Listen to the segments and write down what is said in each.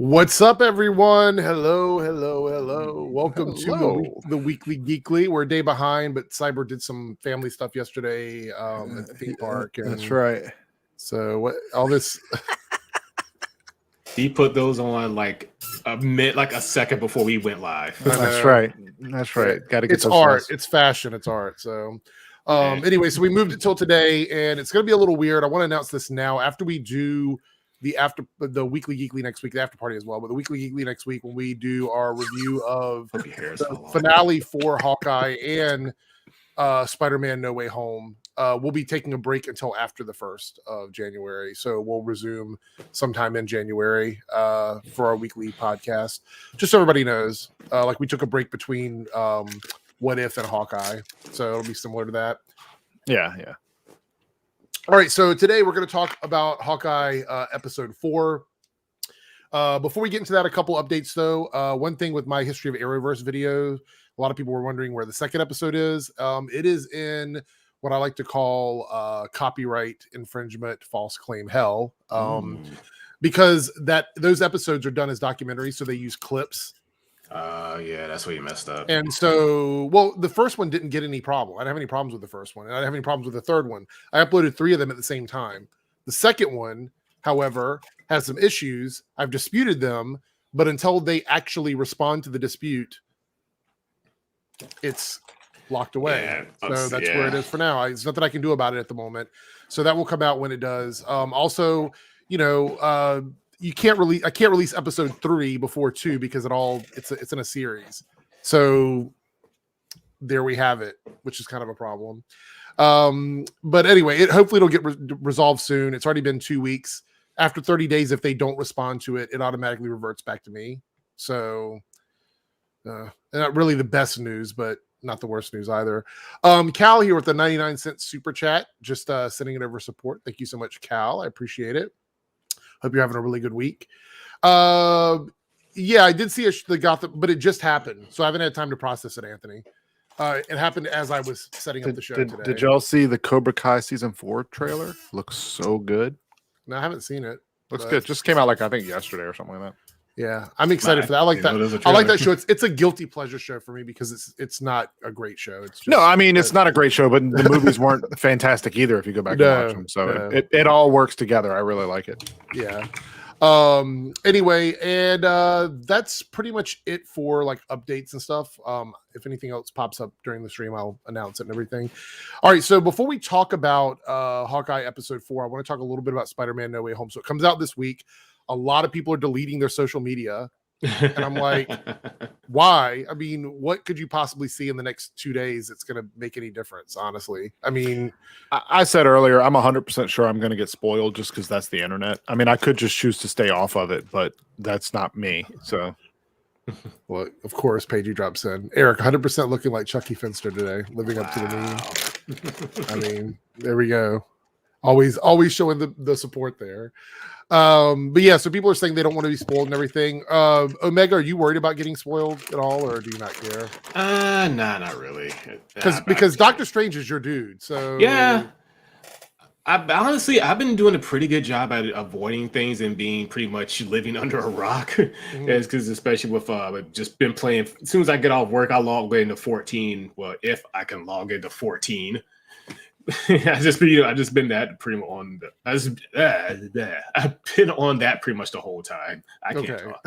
What's up, everyone? Hello. Welcome to the Weekly Geekly. We're a day behind, but Cyber did some family stuff yesterday at the theme park. And that's right. So what? All this. He put those on like a second before we went live. That's right. Got to get it's those art. guys. It's fashion. It's art. So anyway, so we moved it till today, and it's going to be a little weird. I want to announce this now after we do the Weekly Geekly next week, the after party as well, but the Weekly Geekly next week when we do our review of the finale for Hawkeye and Spider-Man No Way Home. We'll be taking a break until after the 1st of January. So we'll resume sometime in January for our weekly podcast. Just so everybody knows, like we took a break between What If and Hawkeye. So it'll be similar to that. Yeah. All right, so today we're going to talk about Hawkeye episode 4. Before we get into that, a couple updates though. One thing with my History of Arrowverse video, a lot of people were wondering where the second episode is. It is in what I like to call copyright infringement, false claim hell, because those episodes are done as documentaries, so they use clips. Yeah, that's where you messed up. And so, well, the first one didn't get any problem. I didn't have any problems with the first one, and I didn't have any problems with the third one. I uploaded 3 of them at the same time. The second one, however, has some issues. I've disputed them, but until they actually respond to the dispute, it's locked away. So that's where it is for now. There's nothing I can do about it at the moment. So that will come out when it does. Also, I can't release episode 3 before 2 because it's in a series. So there we have it, which is kind of a problem. But anyway, hopefully it'll get resolved soon. It's already been 2 weeks. After 30 days, if they don't respond to it, it automatically reverts back to me. So not really the best news, but not the worst news either. Cal here with the 99-cent super chat, just sending it over support. Thank you so much, Cal. I appreciate it. Hope you're having a really good week. Yeah, I did see the Gotham, but it just happened, so I haven't had time to process it, Anthony. It happened as I was setting up the show today. Did y'all see the Cobra Kai season 4 trailer? Looks so good. No, I haven't seen it. Looks good. Just came out I think yesterday or something like that. Yeah, I'm excited for that. I like that. I like that show. It's a guilty pleasure show for me because it's not a great show. It's just, no, I mean it's not a great show, but the movies weren't fantastic either. If you go back and watch them, so it all works together. I really like it. Yeah. Anyway, and that's pretty much it for like updates and stuff. If anything else pops up during the stream, I'll announce it and everything. All right, so before we talk about Hawkeye episode 4, I want to talk a little bit about Spider-Man No Way Home. So it comes out this week. A lot of people are deleting their social media, and I'm like, why? I mean, what could you possibly see in the next 2 days that's going to make any difference? Honestly, I mean, I said earlier, I'm 100% sure I'm going to get spoiled just because that's the internet. I mean, I could just choose to stay off of it, but that's not me. So, well, of course, Pagey drops in. Eric, 100% looking like Chucky Finster today, living up to the meme. I mean, there we go. Always showing the support there. But yeah, so people are saying they don't want to be spoiled and everything. Omega, are you worried about getting spoiled at all, or do you not care? Nah, not really. Because Doctor Strange is your dude. So yeah, I've been doing a pretty good job at avoiding things and being pretty much living under a rock. Because especially with just been playing. As soon as I get off work, I log into 14. Well, if I can log into 14. I've just been that pretty much on. I've been on that pretty much the whole time. I can't talk.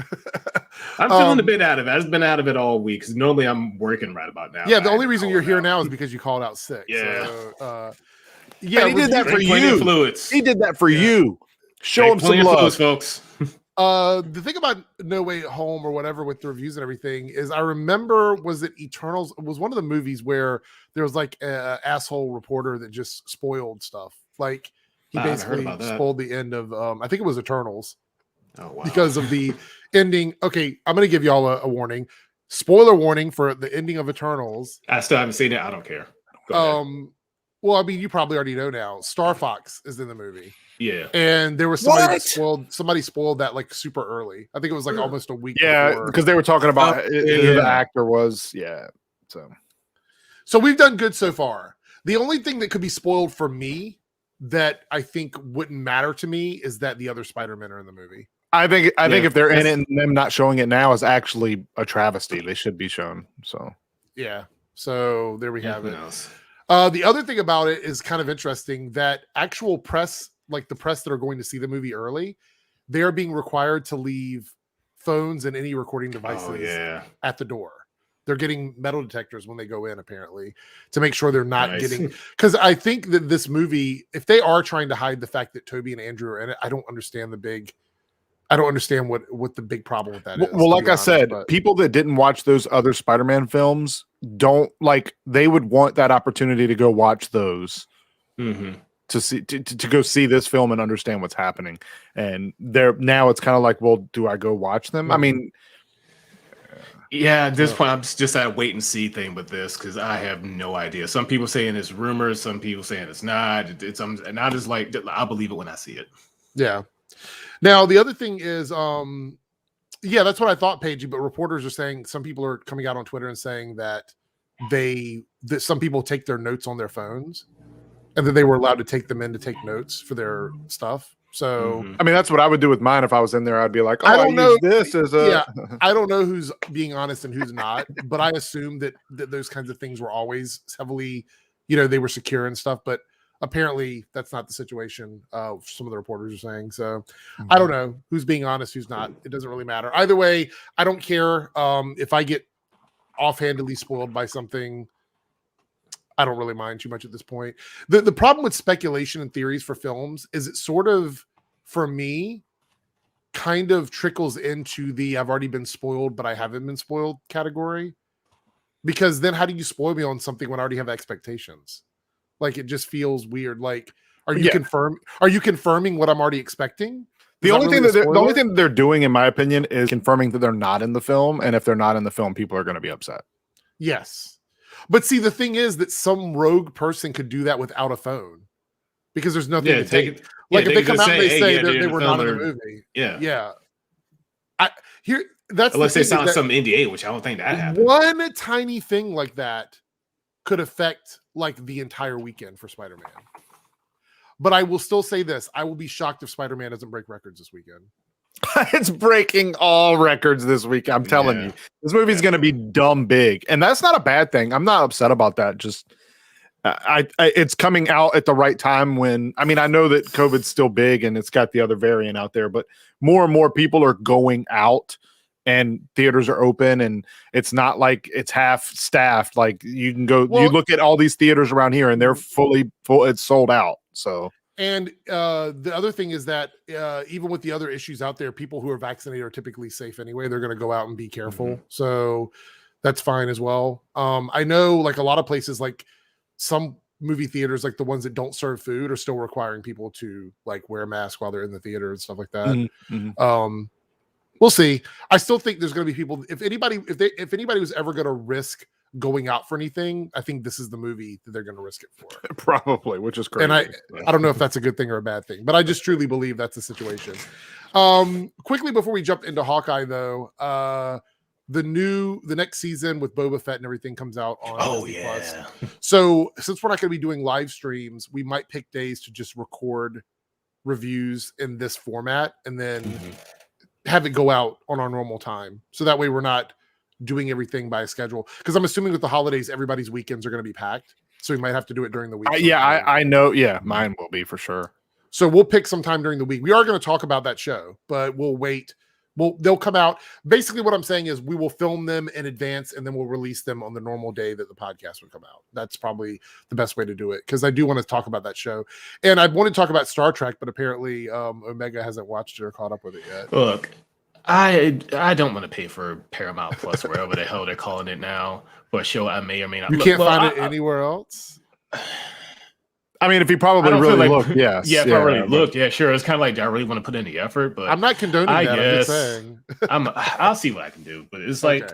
I'm feeling a bit out of it. I've been out of it all week because normally I'm working right about now. Yeah, the only reason you're here now is because you called out sick. Yeah, so, yeah, he did that for you. Fluids. He did that for you. Show him some love, folks. The thing about No Way Home or whatever with the reviews and everything is I remember, was it Eternals? It was one of the movies where there was like an asshole reporter that just spoiled stuff. Like he basically spoiled the end of, I think it was Eternals. Oh, wow. Because of the ending. Okay, I'm going to give y'all a warning. Spoiler warning for the ending of Eternals. I still haven't seen it. I don't care. Well, I mean, you probably already know now. Star Fox is in the movie. Yeah, and there was somebody spoiled that like super early. I think it was like almost a week. Yeah, because they were talking about who the actor was. Yeah, so we've done good so far. The only thing that could be spoiled for me that I think wouldn't matter to me is that the other Spider-Men are in the movie. I think if they're in it and them not showing it now is actually a travesty. They should be shown. So yeah. So there we have it. Knows? The other thing about it is kind of interesting that actual press, like the press that are going to see the movie early, they are being required to leave phones and any recording devices at the door. They're getting metal detectors when they go in, apparently, to make sure they're not getting. Because I think that this movie, if they are trying to hide the fact that Toby and Andrew are in it, I don't understand what the big problem with that is. Well, like I said, people that didn't watch those other Spider-Man films don't like. They would want that opportunity to go watch those. To see to go see this film and understand what's happening. And now it's kind of like, well, do I go watch them? I mean, yeah, at this point, I'm just at a wait and see thing with this because I have no idea. Some people saying it's rumors, some people saying it's not. And I just like, I'll believe it when I see it. Yeah. Now the other thing is, that's what I thought, Paige. But reporters are saying some people are coming out on Twitter and saying that some people take their notes on their phones, and that they were allowed to take them in to take notes for their stuff. So, I mean, that's what I would do with mine if I was in there. I'd be like, I don't know. Use this as a. Yeah, I don't know who's being honest and who's not, but I assume that those kinds of things were always heavily, they were secure and stuff. But apparently, that's not the situation. Some of the reporters are saying. So, I don't know who's being honest, who's not. It doesn't really matter. Either way, I don't care if I get offhandedly spoiled by something. I don't really mind too much at this point. The problem with speculation and theories for films is it sort of, for me, kind of trickles into the I've already been spoiled, but I haven't been spoiled category. Because then how do you spoil me on something when I already have expectations? Like, it just feels weird. Like, are you confirming what I'm already expecting? The only thing that they're doing, in my opinion, is confirming that they're not in the film. And if they're not in the film, people are going to be upset. Yes. But see, the thing is that some rogue person could do that without a phone because there's nothing to take. Like if they come out and they say they were not in the movie. Yeah. Unless they sign some NDA, which I don't think that happened. One tiny thing like that could affect like the entire weekend for Spider-Man. But I will still say this. I will be shocked if Spider-Man doesn't break records this weekend. It's breaking all records this week. I'm telling you, this movie's going to be dumb big, and that's not a bad thing. I'm not upset about that. Just, it's coming out at the right time when, I mean, I know that COVID's still big and it's got the other variant out there, but more and more people are going out and theaters are open, and it's not like it's half staffed. Like you can go, you look at all these theaters around here and they're full. It's sold out. So. And the other thing is that even with the other issues out there, people who are vaccinated are typically safe anyway. They're going to go out and be careful. So that's fine as well. I know like a lot of places, like some movie theaters, like the ones that don't serve food, are still requiring people to like wear a mask while they're in the theater and stuff like that. We'll see. I still think there's going to be people. If anybody was ever going to risk going out for anything, I think this is the movie that they're going to risk it for. Probably, which is crazy. And I don't know if that's a good thing or a bad thing, but I just truly believe that's the situation. Quickly before we jump into Hawkeye, though, the next season with Boba Fett and everything comes out on Disney Plus. So since we're not going to be doing live streams, we might pick days to just record reviews in this format and then have it go out on our normal time. So that way we're not doing everything by a schedule, because I'm assuming with the holidays everybody's weekends are going to be packed, so we might have to do it during the week. I know. Mine will be for sure. So we'll pick some time during the week. We are going to talk about that show, but we'll wait. They'll come out. Basically what I'm saying is we will film them in advance and then we'll release them on the normal day that the podcast would come out. That's probably the best way to do it, because I do want to talk about that show, and I want to talk about Star Trek, but apparently Omega hasn't watched it or caught up with it yet. Look, I don't want to pay for Paramount Plus, wherever the hell they're calling it now, for a show I may or may not. You can't find it anywhere else. I mean, if you probably really look, yes. Yeah, if I really looked, sure. It's kind of like, do I really want to put in the effort? But I'm not condoning that. I'm just saying. I'll see what I can do. But it's like,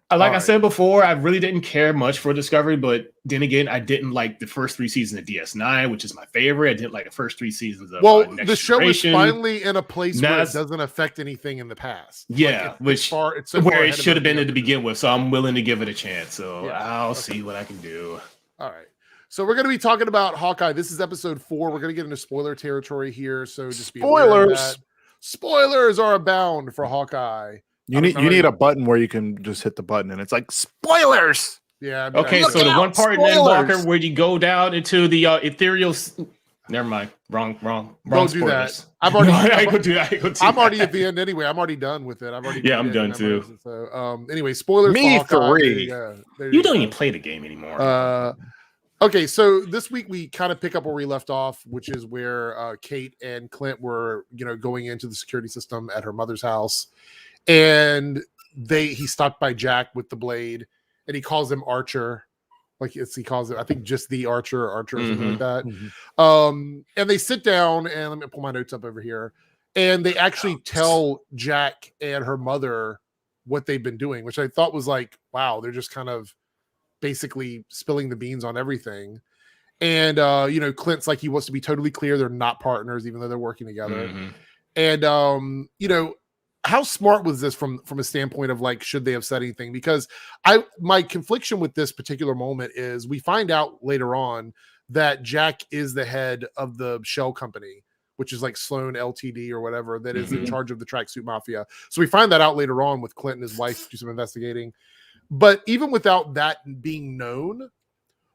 I said before, I really didn't care much for Discovery. But then again, I didn't like the first 3 seasons of DS9, which is my favorite. I didn't like the first 3 seasons of Next the show Generation. is finally in a place where it doesn't affect anything in the past. Yeah, where it should have been to begin with. So I'm willing to give it a chance. So I'll see what I can do. All right. So we're going to be talking about Hawkeye. This is episode 4. We're going to get into spoiler territory here. So just be aware of that. spoilers are abound for Hawkeye. You need a button where you can just hit the button and it's like spoilers. Yeah. Okay, so the one part in Endwalker where you go down into the ethereal. Never mind. Wrong. Don't do that. I'm already at the end anyway. I'm already done with it. I'm done too. So anyway, spoilers. Me for Hawkeye. 3. You don't even play the game anymore. Okay, so this week we kind of pick up where we left off, which is where Kate and Clint were, going into the security system at her mother's house, and he stopped by Jack with the blade, and he calls him Archer, he calls it, I think, just the Archer or something like that. Mm-hmm. And they sit down, and let me pull my notes up over here, and they actually tell Jack and her mother what they've been doing, which I thought was like, wow, they're just kind of basically spilling the beans on everything. And Clint's like, he wants to be totally clear they're not partners, even though they're working together. And how smart was this from a standpoint of like, should they have said anything? Because my confliction with this particular moment is we find out later on that Jack is the head of the shell company, which is like Sloan Ltd or whatever, that is in charge of the tracksuit mafia. So we find that out later on with Clint and his wife do some investigating. But even without that being known,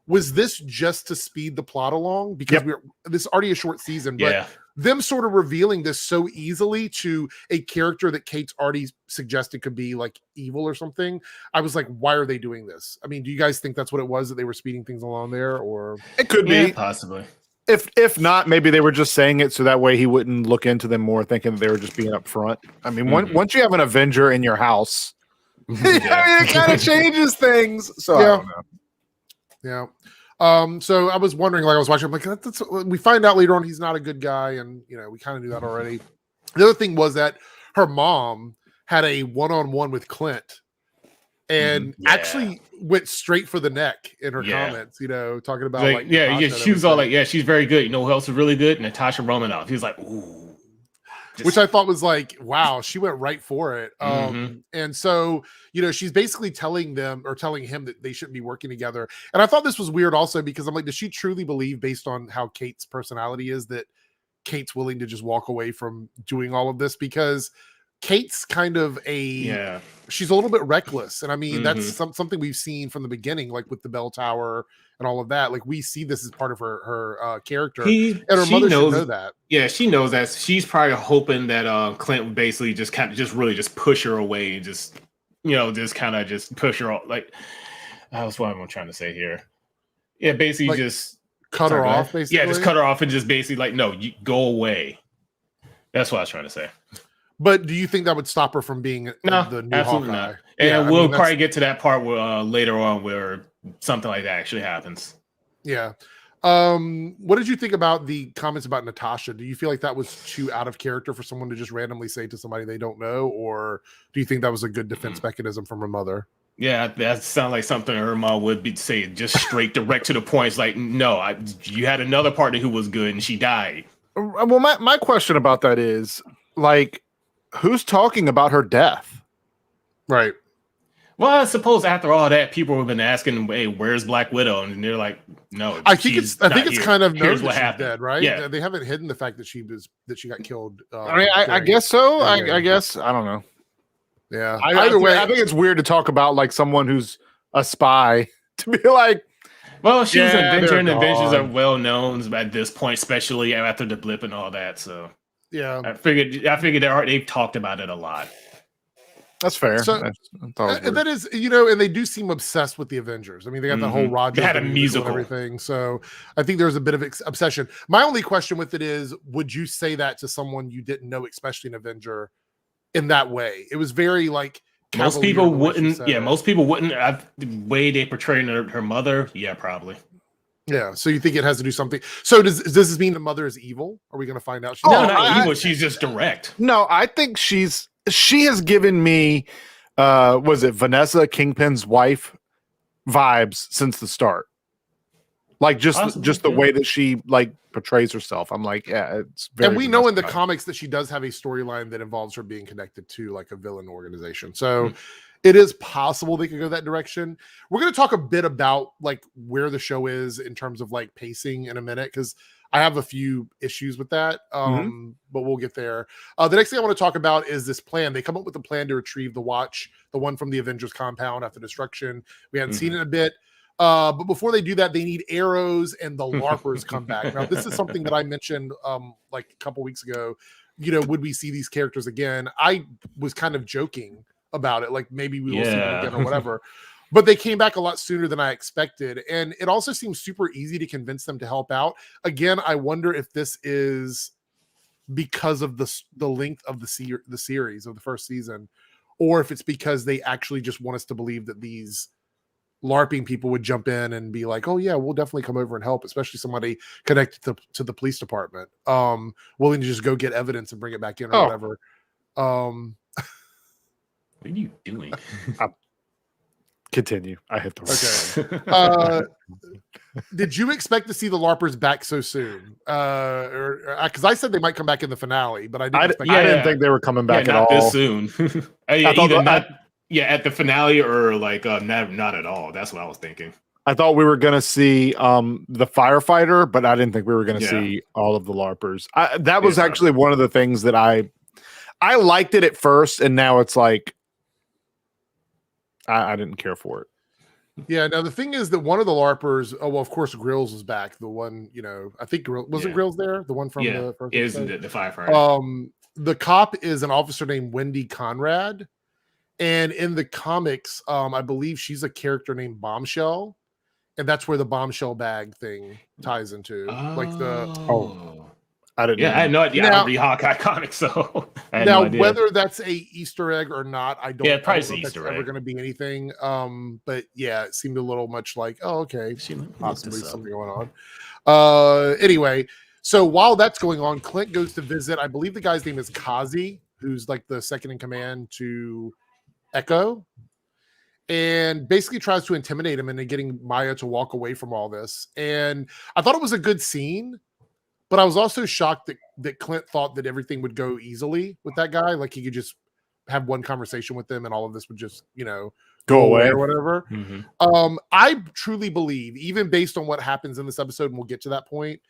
was this just to speed the plot along? Because this is already a short season, but them sort of revealing this so easily to a character that Kate's already suggested could be like evil or something. I was like, why are they doing this? I mean, do you guys think that's what it was, that they were speeding things along there? Or it could be possibly. If not, maybe they were just saying it so that way he wouldn't look into them more, thinking that they were just being upfront. I mean, once you have an Avenger in your house, it kind of changes things. So I don't know. Yeah. So I was wondering, like I was watching, I'm like, we find out later on he's not a good guy, and we kind of knew that already. The other thing was that her mom had a one-on-one with Clint, and actually went straight for the neck in her comments. Talking about she was all like, she's very good. You know who else is really good? Natasha Romanoff. He was like, ooh. Which I thought was like, wow, she went right for it. And so, she's basically telling him that they shouldn't be working together. And I thought this was weird also, because I'm like, does she truly believe, based on how Kate's personality is, that Kate's willing to just walk away from doing all of this? Because Kate's kind of she's a little bit reckless. And I mean, that's something we've seen from the beginning, like with the bell tower and all of that. Like, we see this as part of her character, and her mother should know that. Yeah, she knows that. She's probably hoping that Clint would basically just kind of just push her away and just push her off. Like, that's what I'm trying to say here. Yeah, basically like, just cut her off. Basically, yeah, just cut her off and just basically like, no, you go away. That's what I was trying to say. But do you think that would stop her from being the new Hawkeye? Not. And we'll probably get to that part where, later on where something like that actually happens. Yeah. What did you think about the comments about Natasha? Do you feel like that was too out of character for someone to just randomly say to somebody they don't know? Or do you think that was a good defense mechanism from her mother? Yeah, that sounds like something her mom would be saying, just straight direct to the point. It's like, no, you had another partner who was good and she died. Well, my question about that is, like, who's talking about her death? Right. Well, I suppose after all that, people have been asking, "Hey, where's Black Widow?" And they're like, "No." I think it's kind of known that she's dead, right? Yeah, they haven't hidden the fact that she got killed. I mean, I guess so. I guess I don't know. Yeah. Either way, I think it's weird to talk about like someone who's a spy to be like, well, she was an Avenger, and Avengers are well known at this point, especially after the blip and all that. So yeah, I figured they've talked about it a lot. That's fair. So, and that is, and they do seem obsessed with the Avengers. I mean, they got the whole Roger. They had a musical and everything. So I think there's a bit of obsession. My only question with it is, would you say that to someone you didn't know, especially an Avenger, in that way? It was very like most people wouldn't. Yeah, most people wouldn't. The way they portray her mother. Yeah, probably. Yeah. So you think it has to do something? So does this mean the mother is evil? Are we going to find out? Not evil. She's just direct. No, I think she has given me, was it Vanessa Kingpin's wife vibes since the start. Like just the way that she like portrays herself. I'm like, yeah, it's very. And we know in the comics that she does have a storyline that involves her being connected to like a villain organization. So it is possible they could go that direction. We're going to talk a bit about like where the show is in terms of like pacing in a minute, because I have a few issues with that. But we'll get there. The next thing I want to talk about is this plan. They come up with a plan to retrieve the watch, the one from the Avengers compound after destruction. We hadn't seen it in a bit. But before they do that, they need arrows and the LARPers come back. Now, this is something that I mentioned like a couple weeks ago. You know, would we see these characters again? I was kind of joking about it, like maybe we will see them again or whatever. But they came back a lot sooner than I expected. And it also seems super easy to convince them to help out. Again, I wonder if this is because of the length of the series of the first season, or if it's because they actually just want us to believe that these LARPing people would jump in and be like, oh yeah, we'll definitely come over and help, especially somebody connected to the police department, willing to just go get evidence and bring it back in or whatever. What are you doing? Continue. I hit the okay. Did you expect to see the LARPers back so soon? Because I said they might come back in the finale, but I didn't think they were coming back at all this soon. At the finale or like not at all. That's what I was thinking. I thought we were going to see the firefighter, but I didn't think we were going to see all of the LARPers. That was actually one of the things that I liked it at first, and now it's like I didn't care for it. Yeah. Now the thing is that one of the LARPers, of course, Grills was back. The one, I think wasn't Grills there? The one from the first episode? The firefighter. The cop is an officer named Wendy Conrad, and in the comics, I believe she's a character named Bombshell, and that's where the bombshell bag thing ties into. I didn't. Yeah, I had no idea. I don't read Hawkeye comics, so I had now no idea. Whether that's a Easter egg or not, I don't. Yeah, probably know if Easter that's egg. ever going to be anything. But yeah, it seemed a little much like, oh, okay, possibly something going on. Anyway, so while that's going on, Clint goes to visit. I believe the guy's name is Kazi, who's like the second in command to Echo, and basically tries to intimidate him into getting Maya to walk away from all this. And I thought it was a good scene. But I was also shocked that Clint thought that everything would go easily with that guy. Like he could just have one conversation with them and all of this would just, go away or whatever. Mm-hmm. I truly believe, even based on what happens in this episode, and we'll get to that point,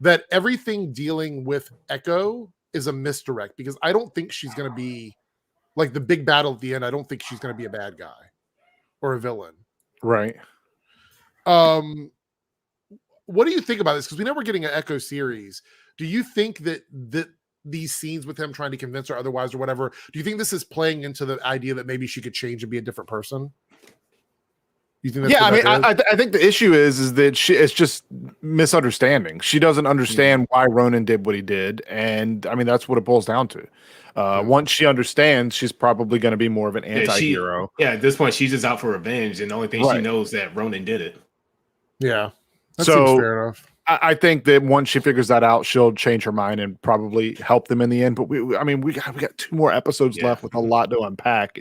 that everything dealing with Echo is a misdirect, because I don't think she's going to be like the big battle at the end. I don't think she's going to be a bad guy or a villain. Right. What do you think about this? Because we know we're getting an Echo series. Do you think that these scenes with him trying to convince her otherwise or whatever, do you think this is playing into the idea that maybe she could change and be a different person? You think that's I think the issue is that it's just misunderstanding. She doesn't understand why Ronan did what he did. And I mean, that's what it boils down to. Once she understands, she's probably going to be more of an anti-hero. At this point, she's just out for revenge. And the only thing she knows that Ronan did it. Yeah. That seems fair enough. I think that once she figures that out, she'll change her mind and probably help them in the end. But we got 2 more episodes left with a lot to unpack.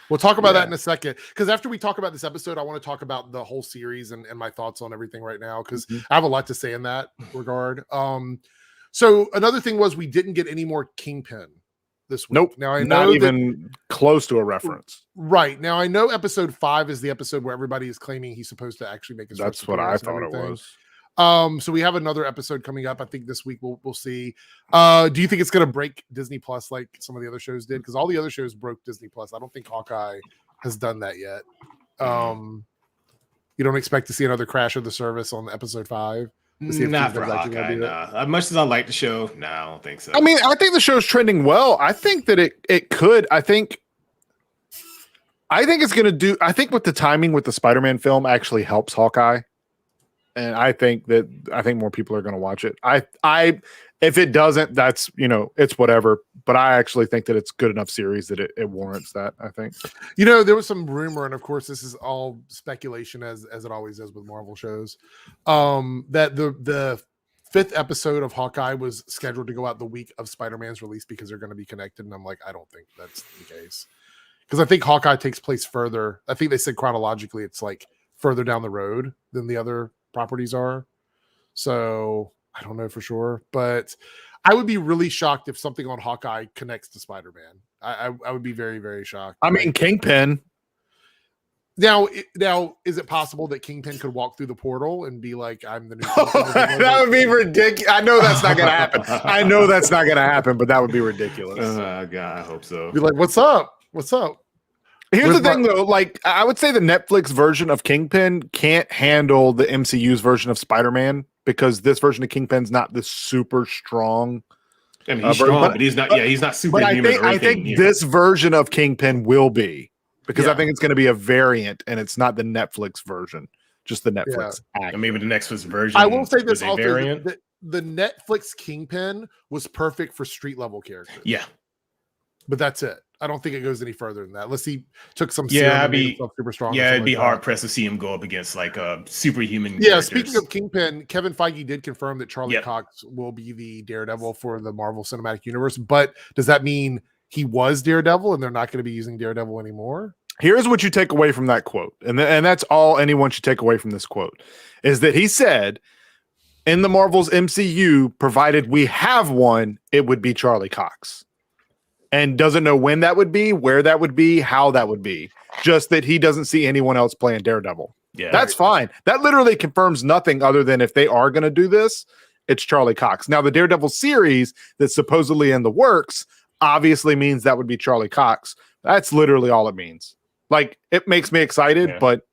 We'll talk about that in a second. Because after we talk about this episode, I want to talk about the whole series and my thoughts on everything right now, because I have a lot to say in that regard. So another thing was we didn't get any more Kingpin this week. Nope. Now I know not even that, close to a reference. Right. Now I know episode 5 is the episode where everybody is claiming he's supposed to actually make his That's what I thought it was. So we have another episode coming up. I think this week we'll see. Do you think it's going to break Disney Plus like some of the other shows did? Because all the other shows broke Disney Plus. I don't think Hawkeye has done that yet. You don't expect to see another crash of the service on episode 5? Not for Hawkeye, nah. As much as I like the show, no, I don't think so. I mean, I think the show's trending well. I think that it could. I think it's going to do. I think with the timing with the Spider-Man film actually helps Hawkeye, and I think more people are going to watch it. If it doesn't, that's it's whatever. But I actually think that it's good enough series that it warrants that. I think. There was some rumor, and of course, this is all speculation, as it always is with Marvel shows, that the 5th episode of Hawkeye was scheduled to go out the week of Spider-Man's release because they're going to be connected. And I'm like, I don't think that's the case, because I think Hawkeye takes place further. I think they said chronologically it's like further down the road than the other properties are. So I don't know for sure, but I would be really shocked if something on Hawkeye connects to Spider-Man. I would be very, very shocked. I mean, Kingpin. Now, is it possible that Kingpin could walk through the portal and be like, "I'm the new"? That would be ridiculous. I know that's not going to happen. I know that's not going to happen, but that would be ridiculous. God, I hope so. Be like, "What's up? What's up?" Here's the thing, though. Like, I would say the Netflix version of Kingpin can't handle the MCU's version of Spider-Man because this version of Kingpin's not this super strong. I mean, he's strong, but he's not. Yeah, he's not superhuman. But I think this version of Kingpin will be. Because I think it's going to be a variant, and it's not the Netflix version, just the Netflix act. And maybe the Netflix version. I will say this also: variant. The Netflix Kingpin was perfect for street level characters. Yeah, but that's it. I don't think it goes any further than that. Unless he took some. It'd be super strong. Yeah, it'd be hard pressed to see him go up against like a superhuman. Yeah. Characters. Speaking of Kingpin, Kevin Feige did confirm that Charlie Cox will be the Daredevil for the Marvel Cinematic Universe. But does that mean he was Daredevil and they're not going to be using Daredevil anymore? Here's what you take away from that quote. And that's all anyone should take away from this quote is that he said in the Marvel's MCU, provided we have one, it would be Charlie Cox. And doesn't know when that would be, where that would be, how that would be. Just that he doesn't see anyone else playing Daredevil. Yeah, that's fine. That literally confirms nothing other than if they are going to do this, it's Charlie Cox. Now, the Daredevil series that's supposedly in the works obviously means that would be Charlie Cox. That's literally all it means. Like, it makes me excited, but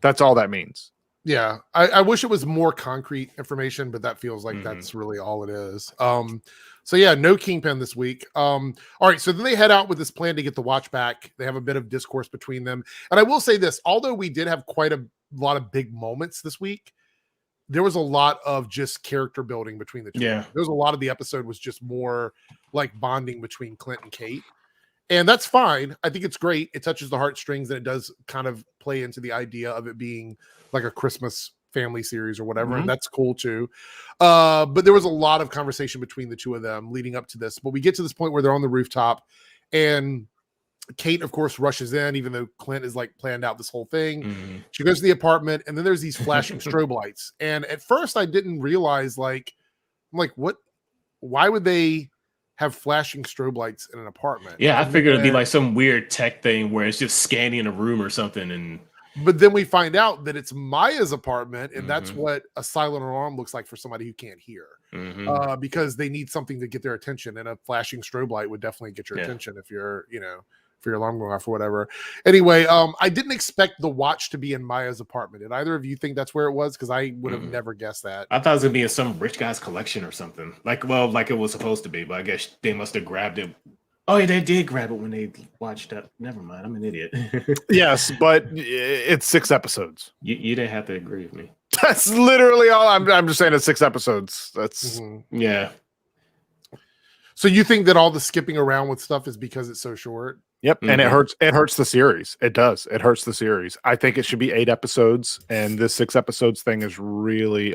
that's all that means. Yeah. I wish it was more concrete information, but that feels like that's really all it is. So yeah, no Kingpin this week. All right, so then they head out with this plan to get the watch back. They have a bit of discourse between them. And I will say this, although we did have quite a lot of big moments this week, there was a lot of just character building between the two. Yeah. There was a lot of the episode was just more like bonding between Clint and Kate. And that's fine. I think it's great. It touches the heartstrings and it does kind of play into the idea of it being like a Christmas family series or whatever. And that's cool too. But there was a lot of conversation between the two of them leading up to this. But we get to this point where they're on the rooftop and Kate, of course, rushes in, even though Clint is like planned out this whole thing. She goes to the apartment and then there's these flashing strobe lights. And at first I didn't realize I'm like, what? Why would they have flashing strobe lights in an apartment? Yeah, I figured it'd be like some weird tech thing where it's just scanning a room or something. But then we find out that it's Maya's apartment, and that's what a silent alarm looks like for somebody who can't hear. Because they need something to get their attention, and a flashing strobe light would definitely get your attention if you're, for your alarm going off or whatever. Anyway, I didn't expect the watch to be in Maya's apartment. Did either of you think that's where it was? Because I would have never guessed that. I thought it was gonna be in some rich guy's collection or something. Like it was supposed to be, but I guess they must have grabbed it. Oh, yeah, they did grab it when they watched it. Never mind, I'm an idiot. Yes, but it's 6 episodes. You didn't have to agree with me. That's literally all. I'm just saying it's 6 episodes. That's yeah. So you think that all the skipping around with stuff is because it's so short? Yep, and it hurts the series. It does. It hurts the series. I think it should be 8 episodes, and this 6 episodes thing is really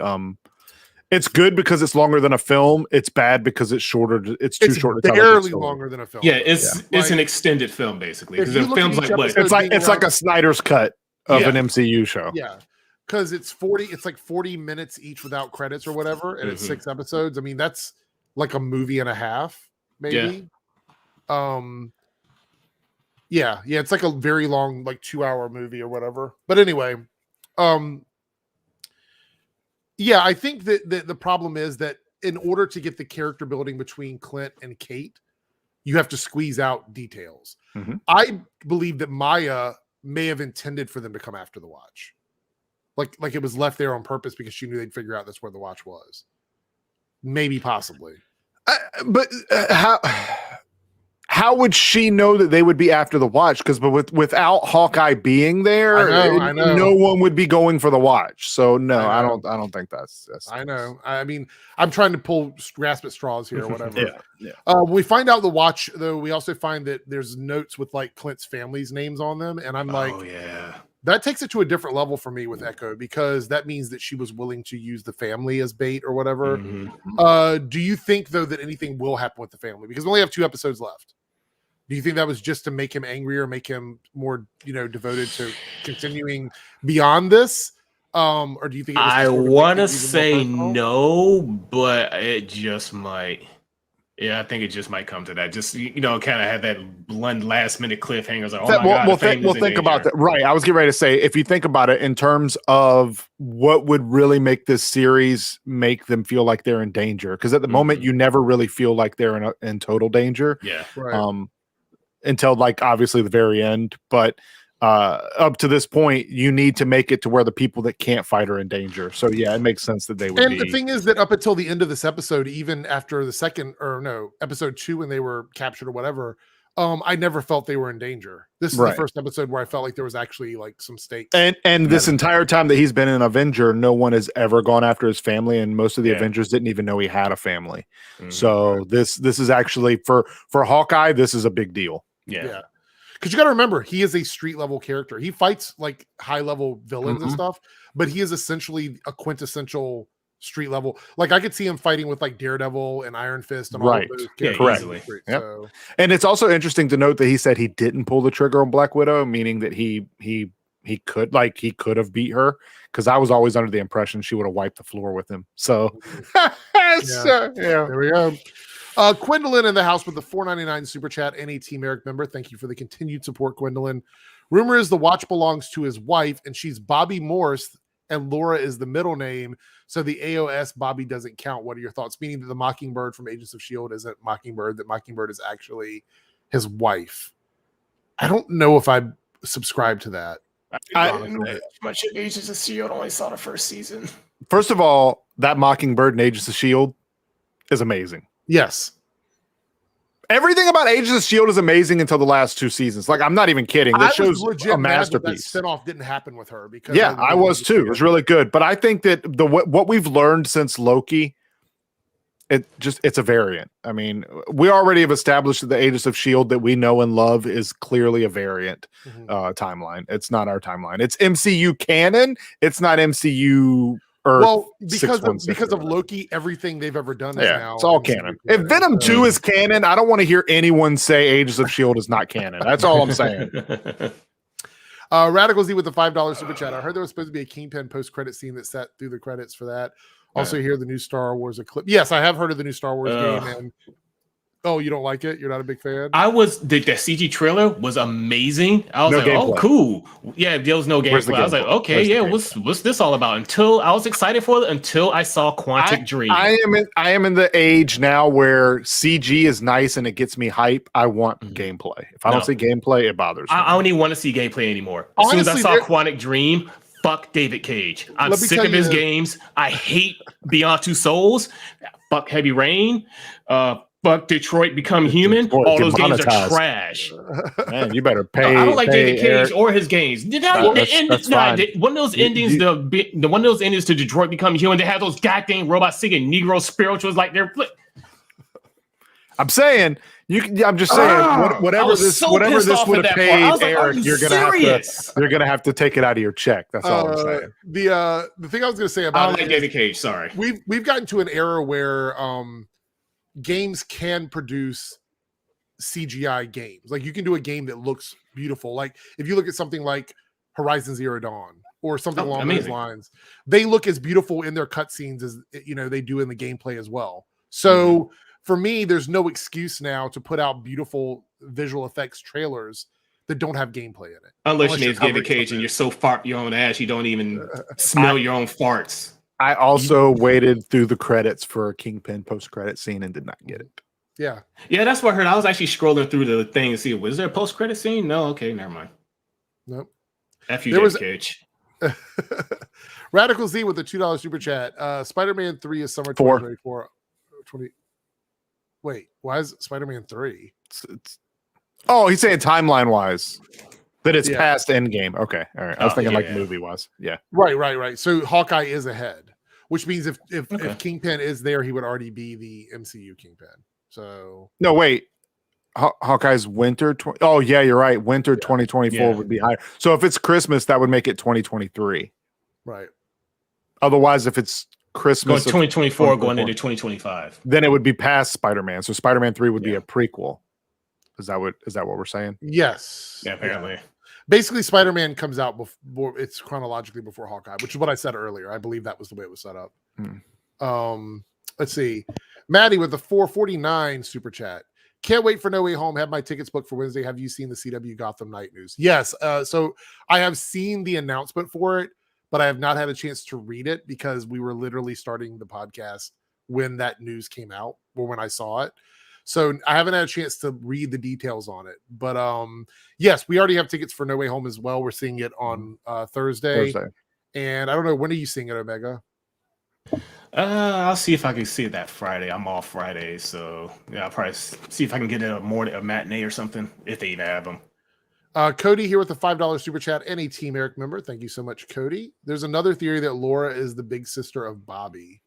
it's good because it's longer than a film. It's bad because it's shorter. It's too short to tell. Barely longer than a film. Yeah, it's an extended film basically. Because the film's like what? It's like a Snyder's cut of an MCU show. Yeah. Because it's 40 minutes each without credits or whatever, and it's 6 episodes. I mean, that's like a movie and a half, maybe. Yeah, it's like a very long, like 2-hour movie or whatever. But anyway, yeah, I think that the problem is that in order to get the character building between Clint and Kate, you have to squeeze out details. I believe that Maya may have intended for them to come after the watch. Like it was left there on purpose because she knew they'd figure out that's where the watch was. Maybe, possibly. But how would she know that they would be after the watch? Because without Hawkeye being there, I know. No one would be going for the watch. So no, I don't think that's I know. I mean, I'm trying to grasp at straws here or whatever. Yeah. We find out the watch, though. We also find that there's notes with like Clint's family's names on them, and I'm like, oh yeah. That takes it to a different level for me with Echo, because that means that she was willing to use the family as bait or whatever. Do you think, though, that anything will happen with the family? Because we only have 2 episodes left. Do you think that was just to make him angrier, make him more, devoted to continuing beyond this? Or do you think I want to say no, but it just might. Yeah, I think it just might come to that. Just kind of have that blunt last minute cliffhangers. Like, We'll think about that. Right. I was getting ready to say, if you think about it in terms of what would really make this series make them feel like they're in danger, because at the moment you never really feel like they're in total danger. Yeah. Right. Until like obviously the very end, but up to this point, you need to make it to where the people that can't fight are in danger. So yeah, it makes sense that they would. And the thing is that up until the end of this episode, even after the episode 2, when they were captured or whatever, I never felt they were in danger. This is the first episode where I felt like there was actually like some stakes. And this entire time that he's been an Avenger, no one has ever gone after his family, and most of the Avengers didn't even know he had a family. So this is actually for Hawkeye, this is a big deal. Yeah. Because you got to remember, he is a street level character. He fights like high level villains and stuff, but he is essentially a quintessential street level. Like I could see him fighting with like Daredevil and Iron Fist and all of those characters. Easily. So. And it's also interesting to note that he said he didn't pull the trigger on Black Widow, meaning that he could have beat her. Because I was always under the impression she would have wiped the floor with him. So there we go. Gwendolyn in the house with the $4.99 super chat and a Team Eric member. Thank you for the continued support, Gwendolyn. Rumor is the watch belongs to his wife, and she's Bobby Morse, and Laura is the middle name. So the AOS Bobby doesn't count. What are your thoughts? Meaning that the Mockingbird from Agents of S.H.I.E.L.D. isn't Mockingbird, that Mockingbird is actually his wife. I don't know if I subscribe to that. Much of Agents of S.H.I.E.L.D. only saw the first season. First of all, that Mockingbird in Agents of S.H.I.E.L.D. is amazing. Yes. Everything about Agents of S.H.I.E.L.D. is amazing until the last 2 seasons. Like, I'm not even kidding. This show's a masterpiece. That spinoff didn't happen with her because I was too. It was really good. But I think that what we've learned since Loki, it's a variant. I mean, we already have established that the Agents of S.H.I.E.L.D. that we know and love is clearly a variant timeline. It's not our timeline. It's MCU canon. It's not MCU. Well, because of Loki, everything they've ever done is now it's all canon. If Venom 2 is canon, I don't want to hear anyone say Agents of S.H.I.E.L.D. is not canon. That's all I'm saying. Radical Z with the $5 super chat. I heard there was supposed to be a Kingpin post-credit scene that sat through the credits for that. Also, hear the new Star Wars eclipse. Yes, I have heard of the new Star Wars game. And you don't like it? You're not a big fan? The CG trailer was amazing. I was oh, cool. Yeah, there was no gameplay. I was like, okay, what's this all about? Until I was excited for it until I saw Quantic Dream. I am in the age now where CG is nice and it gets me hype. I want gameplay. If I don't see gameplay, it bothers me. I don't even want to see gameplay anymore. As soon as I saw Quantic Dream, fuck David Cage. I'm sick of his games. I hate Beyond Two Souls. Fuck Heavy Rain. Fuck Detroit Become Human. All those games are trash. Man, you better pay. I don't like David Cage or his games. One of those endings, the one of those endings to Detroit Become Human, they have those goddamn robots singing Negro spirituals like they're. I'm saying I'm just saying whatever this would have paid Eric, you're gonna have to take it out of your check. That's all I'm saying. The thing I was gonna say about I don't like David Cage. Sorry, we've gotten to an era where games can produce CGI games. Like you can do a game that looks beautiful. Like if you look at something like Horizon Zero Dawn or something along those lines, they look as beautiful in their cutscenes as they do in the gameplay as well. So for me, there's no excuse now to put out beautiful visual effects trailers that don't have gameplay in it. Unless your name's David Cage and you're so fart your own ass, you don't even smell your own farts. I also waited through the credits for a Kingpin post-credit scene and did not get it. Yeah, that's what I heard. I was actually scrolling through the thing to see, was there a post-credit scene? No, okay, never mind. Nope. F you, David Cage. Radical Z with the $2 super chat. Spider-Man 3 is summer 2024. Wait, why is Spider-Man 3? He's saying timeline-wise. That it's past Endgame. Okay, all right. I was thinking movie-wise. Yeah. Right. So Hawkeye is ahead, which means if Kingpin is there, he would already be the MCU Kingpin. So no, wait. Hawkeye's winter. You're right. Winter 2024 would be higher. So if it's Christmas, that would make it 2023. Right. Otherwise, if it's Christmas 2024 going into 2025, then it would be past Spider-Man. So Spider-Man 3 would be a prequel. Is that what we're saying? Yes. Yeah, apparently. Basically, Spider-Man comes out before it's chronologically before Hawkeye, which is what I said earlier. I believe that was the way it was set up. Let's see. Maddie with the 449 super chat. Can't wait for No Way Home. Have my tickets booked for Wednesday. Have you seen the CW Gotham Night news? Yes. So I have seen the announcement for it, but I have not had a chance to read it because we were literally starting the podcast when that news came out or when I saw it. So I haven't had a chance to read the details on it. But yes, we already have tickets for No Way Home as well. We're seeing it on Thursday. And I don't know, when are you seeing it, Omega? I'll see if I can see it that Friday. I'm off Friday, so yeah, I'll probably see if I can get a matinee or something, if they even have them. Cody here with the $5 super chat and a Team Eric member. Thank you so much, Cody. There's another theory that Laura is the big sister of Bobby.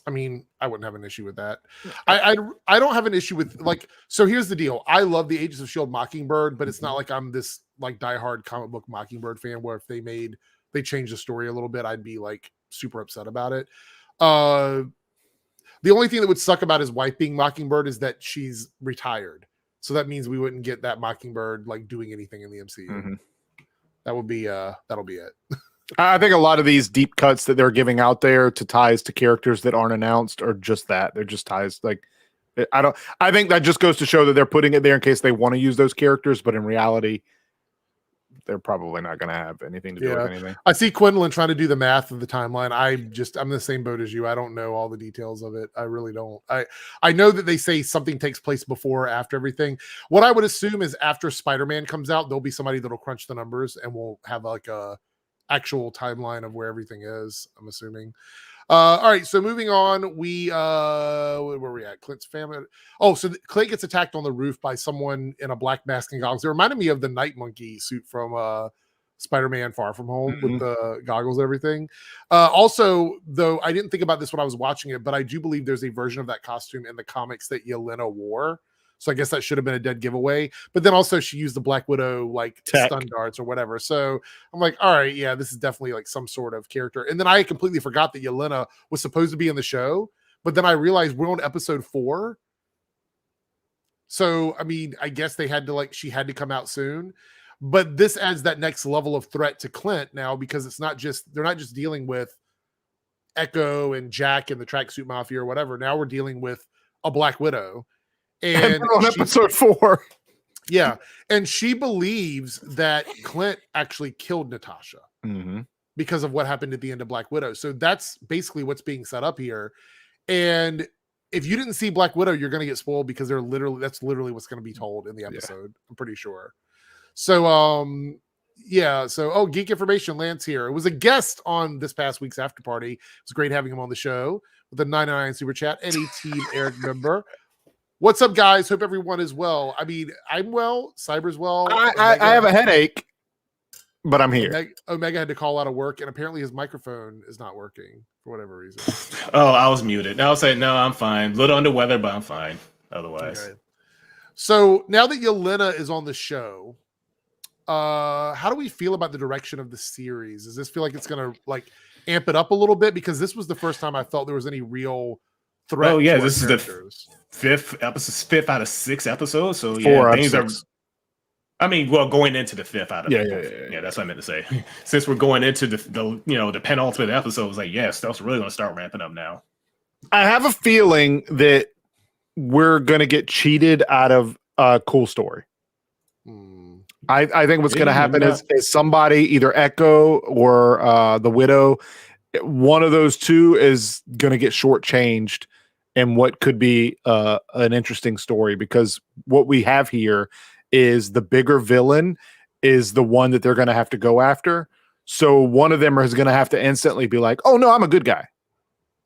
I mean, I wouldn't have an issue with that. I don't have an issue with, like, so here's the deal. I love the Agents of S.H.I.E.L.D. Mockingbird, but it's not like I'm this like diehard comic book Mockingbird fan where if they changed the story a little bit, I'd be like super upset about it. The only thing that would suck about his wife being Mockingbird is that she's retired. So that means we wouldn't get that Mockingbird like doing anything in the MCU. That'll be it. I think a lot of these deep cuts that they're giving out there to ties to characters that aren't announced are just that. They're just ties. Like, I think that just goes to show that they're putting it there in case they want to use those characters, but in reality, they're probably not going to have anything to do with anything. I see Quinlan trying to do the math of the timeline. I'm in the same boat as you. I don't know all the details of it. I really don't. I know that they say something takes place before or after everything. What I would assume is after Spider-Man comes out, there'll be somebody that'll crunch the numbers and we'll have like a actual timeline of where everything is, I'm assuming. All right, so moving on, where were we at? Clint's family. Oh, so Clint gets attacked on the roof by someone in a black mask and goggles. It reminded me of the Night Monkey suit from Spider-Man Far From Home with the goggles and everything. Also, though, I didn't think about this when I was watching it, but I do believe there's a version of that costume in the comics that Yelena wore. So I guess that should have been a dead giveaway. But then also she used the Black Widow like stun darts or whatever. So I'm like, all right, yeah, this is definitely like some sort of character. And then I completely forgot that Yelena was supposed to be in the show. But then I realized we're on episode 4. So, I mean, I guess she had to come out soon. But this adds that next level of threat to Clint now because they're not just dealing with Echo and Jack and the Tracksuit Mafia or whatever. Now we're dealing with a Black Widow. And on episode 4. Yeah. And she believes that Clint actually killed Natasha because of what happened at the end of Black Widow. So that's basically what's being set up here. And if you didn't see Black Widow, you're going to get spoiled because that's literally what's going to be told in the episode. I'm pretty sure. So, So, Geek Information, Lance here. It was a guest on this past week's after party. It was great having him on the show with a 99 super chat. Any Team Eric member. What's up, guys? Hope everyone is well. I mean, I'm well. Cyber's well. I have a headache, but I'm here. Omega had to call out of work, and apparently his microphone is not working for whatever reason. Oh, I was muted. I was saying, no, I'm fine. A little under weather, but I'm fine otherwise. Okay. So now that Yelena is on the show, how do we feel about the direction of the series? Does this feel like it's going to like amp it up a little bit? Because this was the first time I felt there was any real threat. Oh yeah, this is the fifth out of 6 episodes. So yeah, 4 things are. I mean, well, going into the 5th out of yeah. That's what I meant to say. Since we're going into the penultimate episode, it's like stuff's really going to start ramping up now. I have a feeling that we're going to get cheated out of a cool story. I think what's going to happen is somebody, either Echo or the Widow, one of those two is going to get shortchanged in what could be an interesting story, because what we have here is the bigger villain is the one that they're going to have to go after. So one of them is going to have to instantly be like, oh, no, I'm a good guy.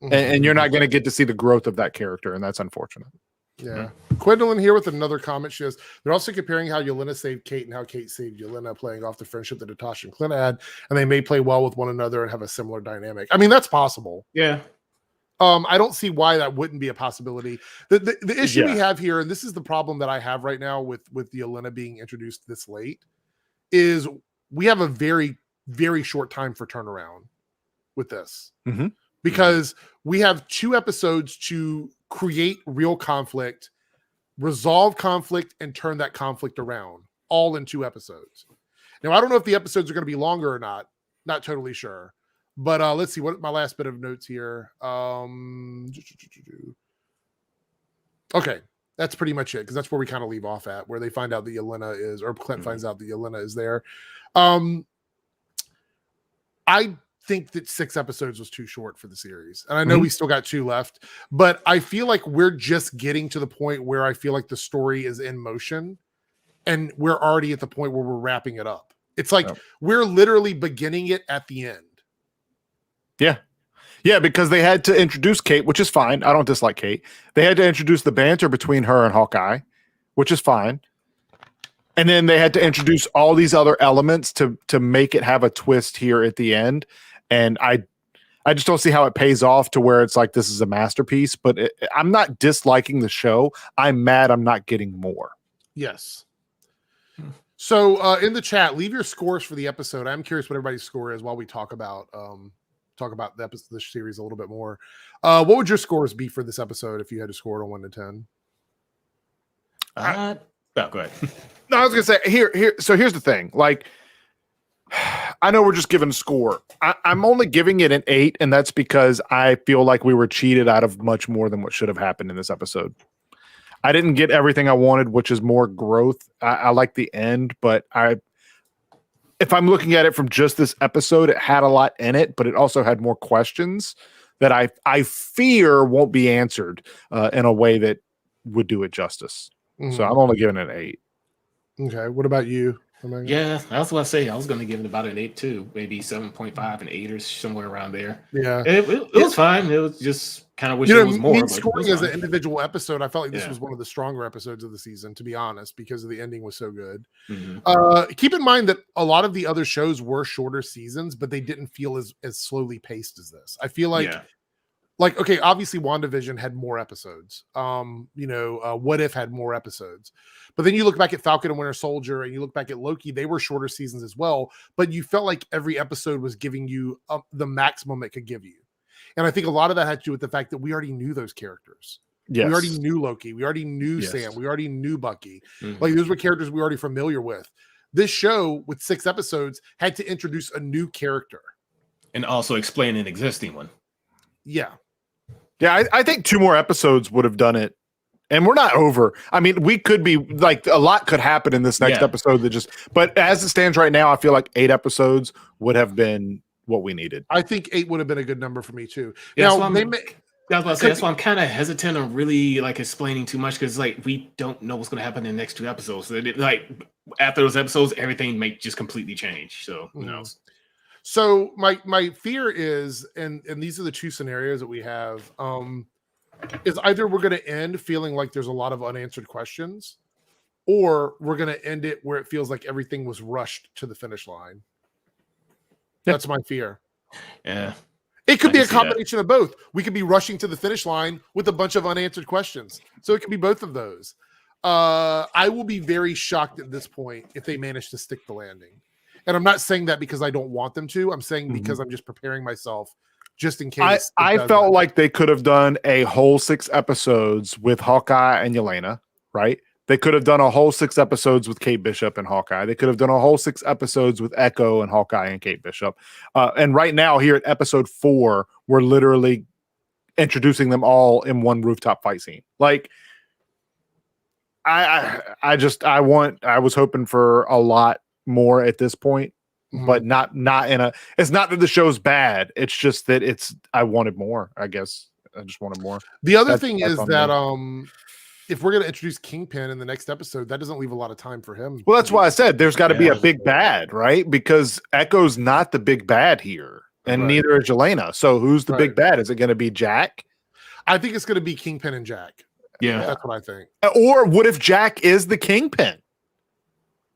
And you're not going to get to see the growth of that character, and that's unfortunate. Yeah. Gwendolyn here with another comment. She says, they're also comparing how Yelena saved Kate and how Kate saved Yelena, playing off the friendship that Natasha and Clint had, and they may play well with one another and have a similar dynamic. I mean, that's possible. Yeah. I don't see why that wouldn't be a possibility. The issue we have here, and this is the problem that I have right now with Yelena being introduced this late, is we have a very, very short time for turnaround with this. Because we have 2 episodes to create real conflict, resolve conflict, and turn that conflict around. all in 2 episodes. Now, I don't know if the episodes are going to be longer or not. Not totally sure. But let's see what my last bit of notes here. Okay, that's pretty much it, because that's where we kind of leave off at, where they find out that Yelena is, or Clint finds out that Yelena is there. I think that 6 episodes was too short for the series. And I know we still got 2 left, but I feel like we're just getting to the point where I feel like the story is in motion and we're already at the point where we're wrapping it up. It's like we're literally beginning it at the end. Yeah. Yeah, because they had to introduce Kate, which is fine. I don't dislike Kate. They had to introduce the banter between her and Hawkeye, which is fine. And then they had to introduce all these other elements to make it have a twist here at the end. And I just don't see how it pays off to where it's like this is a masterpiece. But I'm not disliking the show. I'm mad I'm not getting more. Yes. So in the chat, leave your scores for the episode. I'm curious what everybody's score is while we talk about the series a little bit more. What would your scores be for this episode if you had to score it on 1 to 10? Go ahead. No, I was gonna say here. So here's the thing. Like, I know we're just giving a score. I'm only giving it an 8, and that's because I feel like we were cheated out of much more than what should have happened in this episode. I didn't get everything I wanted, which is more growth. I like the end, but if I'm looking at it from just this episode, it had a lot in it, but it also had more questions that I fear won't be answered in a way that would do it justice. So I'm only giving it an 8. Okay. What about you? Yeah, that's what I say. I was going to give it about an 8 too, maybe 7.5 and 8 or somewhere around there. Yeah, it was fine. It was just kind of wish it was more. Me scoring as an individual episode, I felt like this was one of the stronger episodes of the season, to be honest, because of the ending was so good. Keep in mind that a lot of the other shows were shorter seasons, but they didn't feel as slowly paced as this. I feel like. Like, okay, obviously WandaVision had more episodes. What If had more episodes. But then you look back at Falcon and Winter Soldier and you look back at Loki, they were shorter seasons as well. But you felt like every episode was giving you the maximum it could give you. And I think a lot of that had to do with the fact that we already knew those characters. Yes. We already knew Loki. We already knew Sam. We already knew Bucky. Like, those were characters we were already familiar with. This show, with 6 episodes, had to introduce a new character. And also explain an existing one. Yeah. Yeah, I think 2 more episodes would have done it. And we're not over. I mean, we could be like a lot could happen in this next episode but as it stands right now, I feel like 8 episodes would have been what we needed. I think 8 would have been a good number for me too. Yeah, that's why I'm kind of hesitant on really like explaining too much, because like we don't know what's going to happen in the next 2 episodes. So like after those episodes, everything may just completely change. So who knows? So my fear is, and these are the 2 scenarios that we have, is either we're going to end feeling like there's a lot of unanswered questions, or we're going to end it where it feels like everything was rushed to the finish line. That's my fear. Yeah. It could be a combination of both. We could be rushing to the finish line with a bunch of unanswered questions. So it could be both of those. I will be very shocked at this point if they manage to stick the landing. And I'm not saying that because I don't want them to. I'm saying because I'm just preparing myself just in case. I felt like they could have done a whole 6 episodes with Hawkeye and Yelena, right? They could have done a whole 6 episodes with Kate Bishop and Hawkeye. They could have done a whole 6 episodes with Echo and Hawkeye and Kate Bishop. And right now here at episode 4, we're literally introducing them all in one rooftop fight scene. Like, I was hoping for a lot more at this point, but not in a, it's not that the show's bad. It's just that I wanted more, I guess. I just wanted more. The other thing is that, if we're going to introduce Kingpin in the next episode, that doesn't leave a lot of time for him. Well, that's why I said there's got to be a big bad, right? Because Echo's not the big bad here, and neither is Yelena. So who's the big bad? Is it going to be Jack? I think it's going to be Kingpin and Jack. Yeah. That's what I think. Or what if Jack is the Kingpin?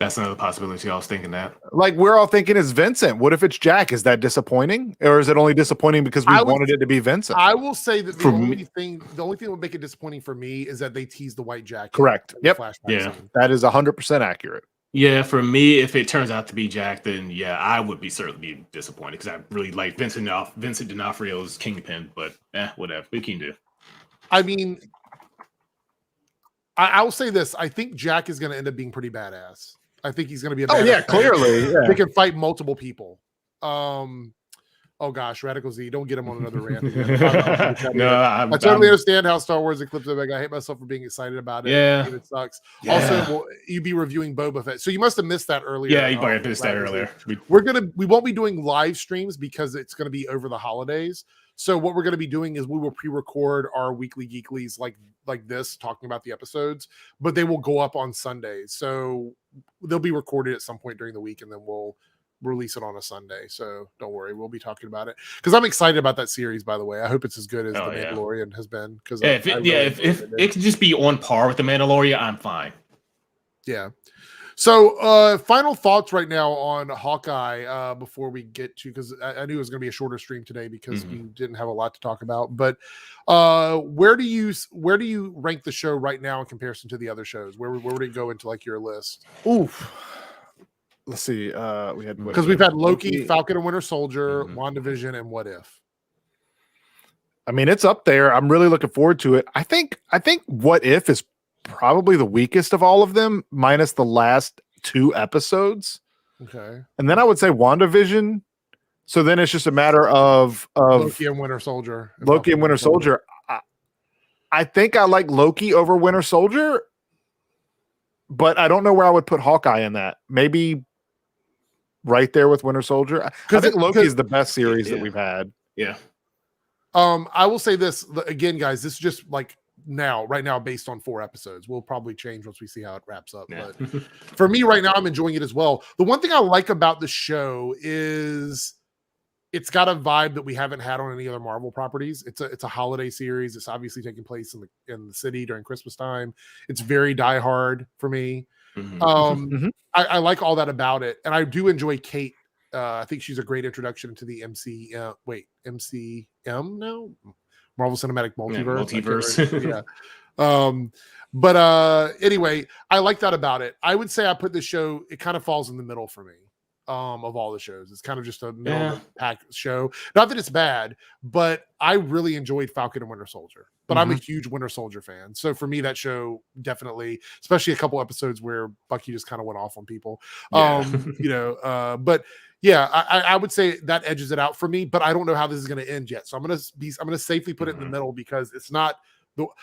That's another possibility. I was thinking that. Like, we're all thinking it's Vincent. What if it's Jack? Is that disappointing? Or is it only disappointing because we wanted it to be Vincent? I will say that the only thing that would make it disappointing for me is that they tease the white Jack. Correct. Yep. Yeah. Scene. That is 100% accurate. Yeah, for me, if it turns out to be Jack, then yeah, I would certainly be disappointed, because I really like Vincent D'Onofrio's Kingpin, but whatever. We can do. I mean, I will say this. I think Jack is going to end up being pretty badass. I think he's going to be a Oh yeah, clearly. They can fight multiple people. Oh gosh, Radical Z, don't get him on another rant again. I totally understand how Star Wars Eclipse Omega. I hate myself for being excited about it. Yeah, it sucks. Yeah. Also, you'd be reviewing Boba Fett, so you must have missed that earlier. Yeah, you might have missed that earlier. We won't be doing live streams because it's going to be over the holidays. So what we're going to be doing is we will pre-record our weekly geeklies like this, talking about the episodes, but they will go up on Sundays. So they'll be recorded at some point during the week, and then we'll release it on a Sunday. So don't worry, we'll be talking about it because I'm excited about that series. By the way, I hope it's as good as The Mandalorian has been. Because if it could just be on par with The Mandalorian, I'm fine. Yeah. So final thoughts right now on Hawkeye before we get to, because I knew it was going to be a shorter stream today because we didn't have a lot to talk about. But where do you rank the show right now in comparison to the other shows? Where would it go into like your list? Oof. Let's see. We've had Loki, Falcon and Winter Soldier, WandaVision, and What If. I mean, it's up there. I'm really looking forward to it. I think What If is probably the weakest of all of them, minus the last 2 episodes. Okay. And then I would say WandaVision. So then it's just a matter of Loki and Winter Soldier. Loki and Winter Soldier. I think I like Loki over Winter Soldier, but I don't know where I would put Hawkeye in that. Maybe right there with Winter Soldier. I think Loki is the best series that we've had. Yeah. I will say this again, guys. This is just like right now, based on 4 episodes. We'll probably change once we see how it wraps up. Yeah. But for me, right now, I'm enjoying it as well. The one thing I like about the show is it's got a vibe that we haven't had on any other Marvel properties. It's a holiday series. It's obviously taking place in the city during Christmas time. It's very Die Hard for me. I like all that about it, and I do enjoy Kate. I think she's a great introduction to the MCM now, Marvel Cinematic Multiverse. But anyway, I like that about it. I would say I put this show. It kind of falls in the middle for me. Of all the shows, it's kind of just a middle of the pack show. Not that it's bad, but I really enjoyed Falcon and Winter Soldier. But I'm a huge Winter Soldier fan, so for me, that show definitely, especially a couple episodes where Bucky just kind of went off on people. But yeah, I would say that edges it out for me. But I don't know how this is going to end yet, so I'm gonna safely put it in the middle because it's not.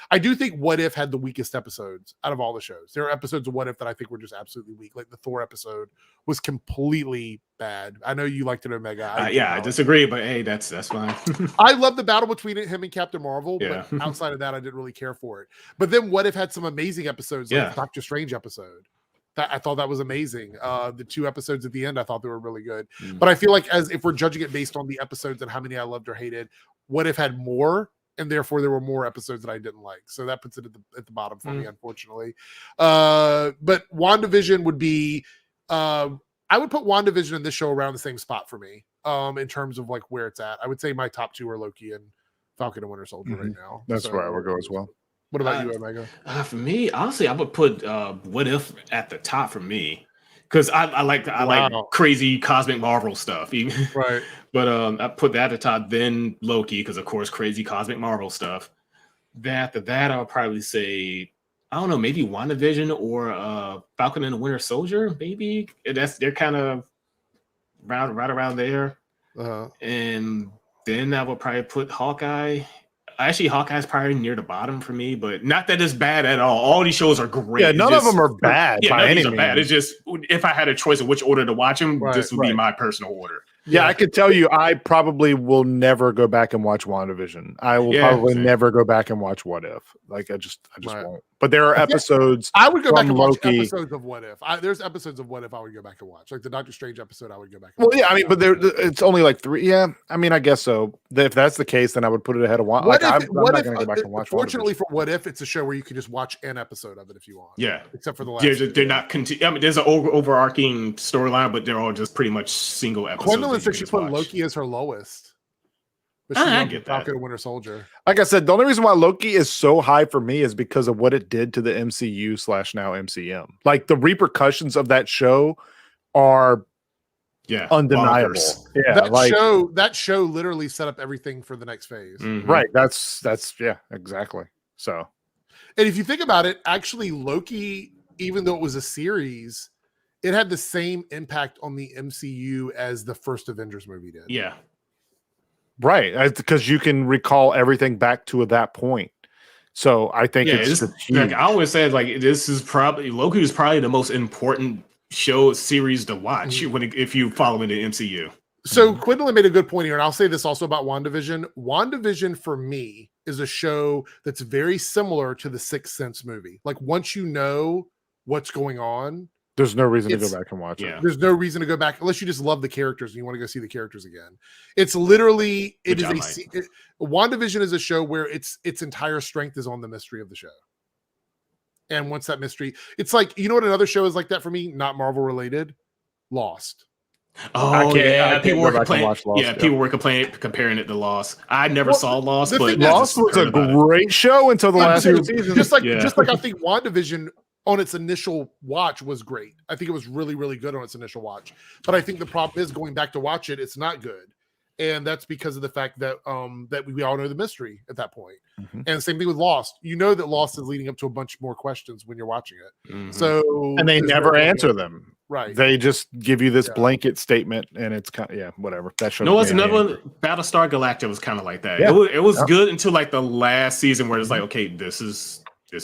I do think What If had the weakest episodes out of all the shows. There are episodes of What If that I think were just absolutely weak. Like the Thor episode was completely bad. I know you liked it, Omega. I disagree, but hey, that's fine. I love the battle between him and Captain Marvel, but outside of that, I didn't really care for it. But then What If had some amazing episodes, like the Doctor Strange episode. I thought that was amazing. The 2 episodes at the end, I thought they were really good. But I feel like if we're judging it based on the episodes and how many I loved or hated, What If had more. And therefore, there were more episodes that I didn't like. So that puts it at the bottom for me, unfortunately. But WandaVision would be... I would put WandaVision and this show around the same spot for me in terms of like where it's at. I would say my top 2 are Loki and Falcon and Winter Soldier right now. That's where I would go as well. What about you, Omega? For me, honestly, I would put What If at the top for me. Because I like crazy cosmic Marvel stuff, right? But I put that at the top, then Loki, because of course crazy cosmic Marvel stuff. Then after that, I would probably say I don't know, maybe WandaVision or Falcon and the Winter Soldier. Maybe they're kind of right around there. And then I would probably put Hawkeye. Actually, Hawkeye's probably near the bottom for me, but not that it's bad at all. All these shows are great. Yeah, none of them are bad. Yeah, none of these are bad. It's just if I had a choice of which order to watch them, this would be my personal order. Yeah, I could tell you, I probably will never go back and watch WandaVision. I will probably never go back and watch What If. Like I just won't. But there are episodes. I would go back and watch episodes of What If. There's episodes of What If I would go back and watch, like the Doctor Strange episode. I would go back. And watch. Yeah, I mean, but it's only like 3. Yeah, I mean, I guess so. If that's the case, then I would put it ahead of one. I'm not going to go back and watch. Fortunately for What If, it's a show where you can just watch an episode of it if you want. Yeah, except for the last. They're not. I mean, there's an overarching storyline, but they're all just pretty much single episodes. Gwendolyn said she put Loki as her lowest. But I get that. Falcon and Winter Soldier. Like I said, the only reason why Loki is so high for me is because of what it did to the MCU/now MCM. Like the repercussions of that show are undeniable. Bonkers. Yeah, that show literally set up everything for the next phase. Right. That's exactly. So, and if you think about it, actually Loki, even though it was a series, it had the same impact on the MCU as the first Avengers movie did. Yeah. Right. Because you can recall everything back to that point. So I think it's like I always said, like this is probably Loki is probably the most important show series to watch if you follow in the MCU. So Quinlan made a good point here, and I'll say this also about WandaVision. WandaVision for me is a show that's very similar to the Sixth Sense movie. Like once you know what's going on, there's no reason to go back and watch it. There's no reason to go back unless you just love the characters and you want to go see the characters again. It's literally WandaVision is a show where its entire strength is on the mystery of the show. And once that mystery, it's like, you know what another show is like that for me, not Marvel related? Lost. Oh people were complaining. People were comparing it to Lost. I never saw Lost, but Lost was a great show until the last two seasons. Just like I think WandaVision on its initial watch was great. I think it was really, really good on its initial watch. But I think the problem is going back to watch it, it's not good. And that's because of the fact that that we all know the mystery at that point. And same thing with Lost. You know that Lost is leading up to a bunch more questions when you're watching it. So and they never answer them. Right. They just give you this blanket statement, and it's kind of whatever. That show. No, it's another one. Battlestar Galactica was kind of like that. Yeah. It was good until like the last season where it's like, okay, this is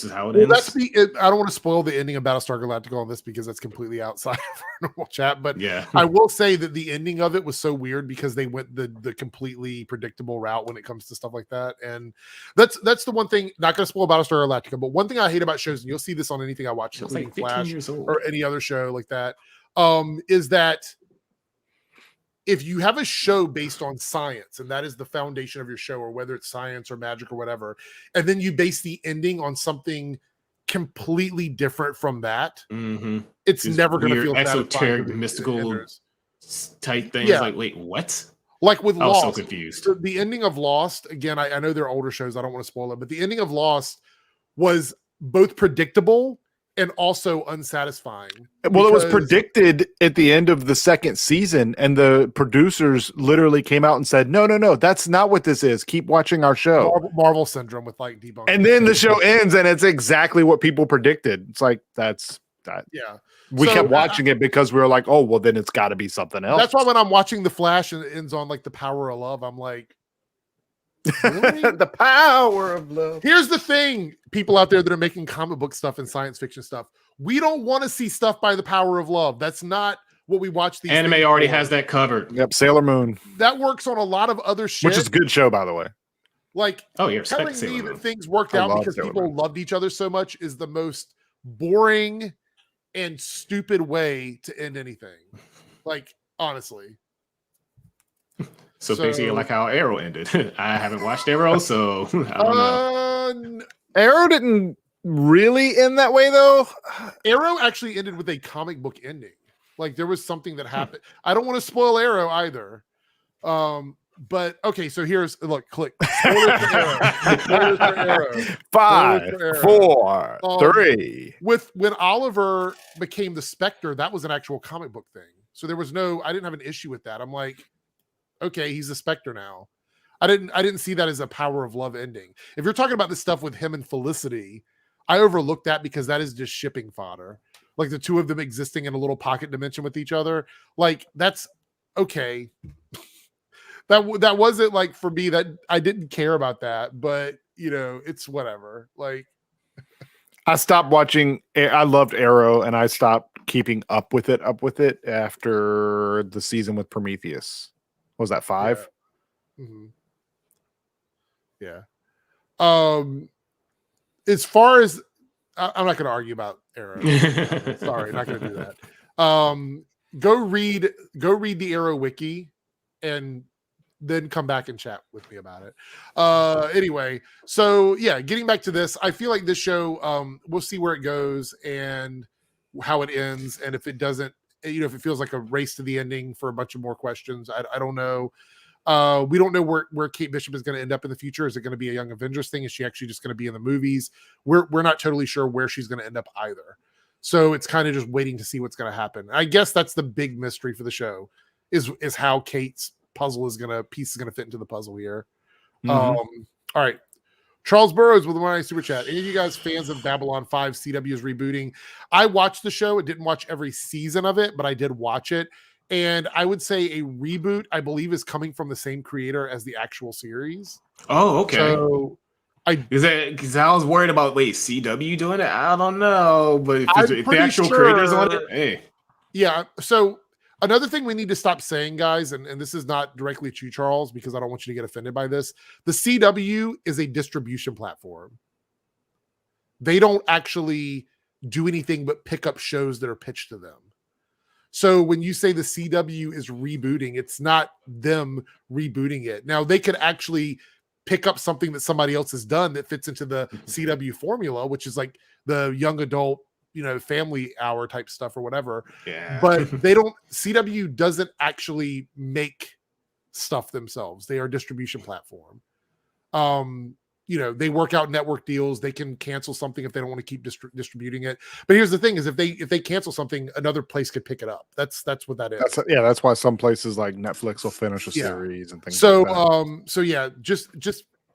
how it ends. I don't want to spoil the ending of Battlestar Galactica on this because that's completely outside of our normal chat. But I will say that the ending of it was so weird because they went the completely predictable route when it comes to stuff like that. And that's the one thing, not going to spoil Battlestar Galactica, but one thing I hate about shows, and you'll see this on anything I watch, like Flash or any other show like that, is that if you have a show based on science and that is the foundation of your show, or whether it's science or magic or whatever, and then you base the ending on something completely different from that, it's never going to feel esoteric, mystical type things. Like, wait, what? Like with Lost, I was so confused. The ending of Lost, again, I know they're older shows, I don't want to spoil it, but the ending of Lost was both predictable and also unsatisfying. Well, it was predicted at the end of the second season, and the producers literally came out and said, no, that's not what this is. Keep watching our show. Marvel syndrome with like debunking. And then the show ends, and it's exactly what people predicted. It's like, that's that. Yeah. We kept watching it because we were like, oh, well, then it's got to be something else. That's why when I'm watching The Flash and it ends on like the power of love, I'm like, really? The power of love. Here's the thing, people out there that are making comic book stuff and science fiction stuff. We don't want to see stuff by the power of love. That's not what we watch. These anime already has that covered. Yep, Sailor Moon. That works on a lot of other shit. Which is a good show, by the way. Like, telling me that things worked out because people loved each other so much is the most boring and stupid way to end anything. Like, honestly. So basically, like how Arrow ended. I haven't watched Arrow, so I don't know. Arrow didn't really end that way, though. Arrow actually ended with a comic book ending. Like there was something that happened. I don't want to spoil Arrow either. But okay, so here's click. Spoilers for Arrow. Spoilers for Arrow. 5, 4, 3. When Oliver became the Spectre, that was an actual comic book thing. So there was I didn't have an issue with that. I'm like, okay, he's a Spectre now. I didn't see that as a power of love ending. If you're talking about this stuff with him and Felicity, I overlooked that because that is just shipping fodder. Like the two of them existing in a little pocket dimension with each other. Like that's okay. That wasn't like for me, that I didn't care about that, but it's whatever. Like I stopped watching. I loved Arrow, and I stopped keeping up with it after the season with Prometheus. Was that 5? Yeah. As far as I'm not going to argue about Arrow. Sorry, not going to do that. Go read the Arrow wiki and then come back and chat with me about it. Anyway, so yeah, getting back to this, I feel like this show, we'll see where it goes and how it ends, and if it doesn't, if it feels like a race to the ending for a bunch of more questions, I don't know. We don't know where Kate Bishop is going to end up in the future. Is it going to be a Young Avengers thing? Is she actually just going to be in the movies? We're not totally sure where she's going to end up either. So it's kind of just waiting to see what's going to happen. I guess that's the big mystery for the show is how Kate's piece is going to fit into the puzzle here. All right. Charles Burrows with one super chat. Any of you guys fans of Babylon 5? CW is rebooting. I watched the show. I didn't watch every season of it, but I did watch it. And I would say a reboot, I believe, is coming from the same creator as the actual series. Oh, okay. So because I was worried about CW doing it. I don't know, but if the actual creators on it, hey, yeah. So another thing we need to stop saying, guys, and this is not directly to you, Charles, because I don't want you to get offended by this. The CW is a distribution platform. They don't actually do anything but pick up shows that are pitched to them. So when you say the CW is rebooting, it's not them rebooting it. Now, they could actually pick up something that somebody else has done that fits into the CW formula, which is like the young adult, family hour type stuff or whatever. Yeah. But CW doesn't actually make stuff themselves. They are a distribution platform. They work out network deals. They can cancel something if they don't want to keep distributing it. But here's the thing: is if they cancel something, another place could pick it up. That's what that is. That's why some places like Netflix will finish a series and things like that.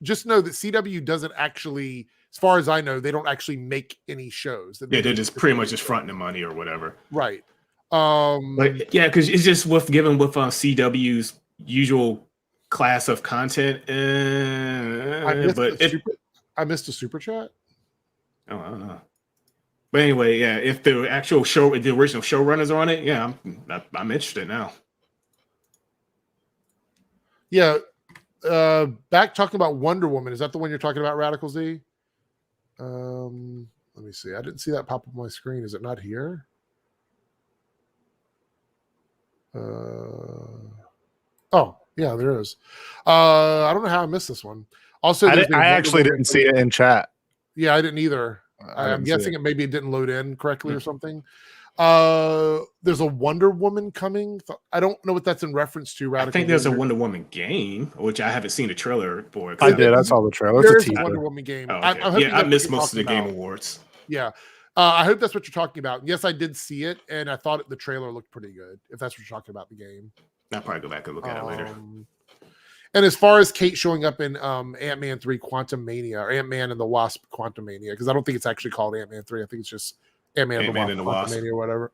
Just know that CW doesn't actually, as far as I know, they don't actually make any shows. They're just pretty much just fronting the money or whatever. Right. But yeah, because it's just with CW's usual class of content. I missed a super chat. Oh, I don't know. But anyway, yeah, if the actual show, the original showrunners are on it, yeah, I'm interested now. Yeah. Back talking about Wonder Woman. Is that the one you're talking about, Radical Z? Let me see. I didn't see that pop up on my screen. Is it not here? Oh, yeah, there is. I don't know how I missed this one. Also, I actually didn't see it in chat. Yeah, I didn't either. I'm guessing it didn't load in correctly or something. There's a Wonder Woman coming. I don't know what that's in reference to. I think there's a Wonder Woman game, which I haven't seen the trailer for. I did. I saw the trailer. There's a Wonder Woman game. Oh, okay. I missed most of the Game Awards. Yeah. I hope that's what you're talking about. Yes, I did see it, and I thought the trailer looked pretty good, if that's what you're talking about, the game. I'll probably go back and look at it later. And as far as Kate showing up in Ant-Man 3 Quantum Mania, or Ant-Man and the Wasp Quantum Mania, because I don't think it's actually called Ant-Man 3. I think it's just Ant-Man and the Wasp Quantum Mania or whatever.